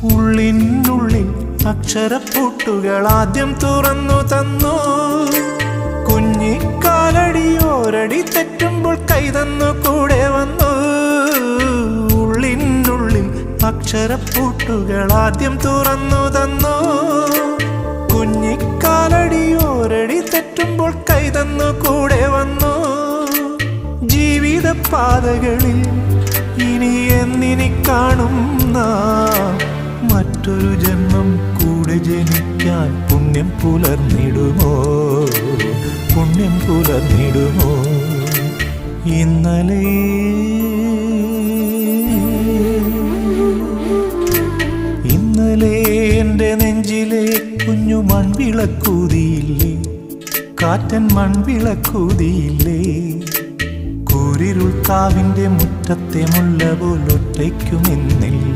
ഉള്ളിനുള്ളിൽ അക്ഷരപ്പൂട്ടുകൾ ആദ്യം തുറന്നു തന്നു. കുഞ്ഞിക്കാലടിയോരടി തെറ്റുമ്പോൾ കൈതന്നു കൂടെ വന്നു. ഉള്ളിനുള്ളിൽ അക്ഷരപ്പൂട്ടുകൾ ആദ്യം തുറന്നു തന്നു. കുഞ്ഞിക്കാലടിയോരടി തെറ്റുമ്പോൾ കൈതന്നു കൂടെ വന്നു. ജീവിത പാതകളിൽ ഇനി എന്നിനി കാണും മറ്റൊരു ജന്മം കൂടെ ജനിക്കാൻ പുണ്യം പുലർന്നിടുമോ, പുണ്യം പുലർന്നിടുമോ? ഇന്നലെ എൻ്റെ നെഞ്ചിലെ കുഞ്ഞു മൺവിളക്കൂതിയില്ലേ, കാറ്റൻ മൺവിളക്കൂതിയില്ലേ? കൂരിരുൾ കാവിൻ്റെ മുറ്റത്തെ മുല്ല പോലൊറ്റയ്ക്കുമെന്നില്ല.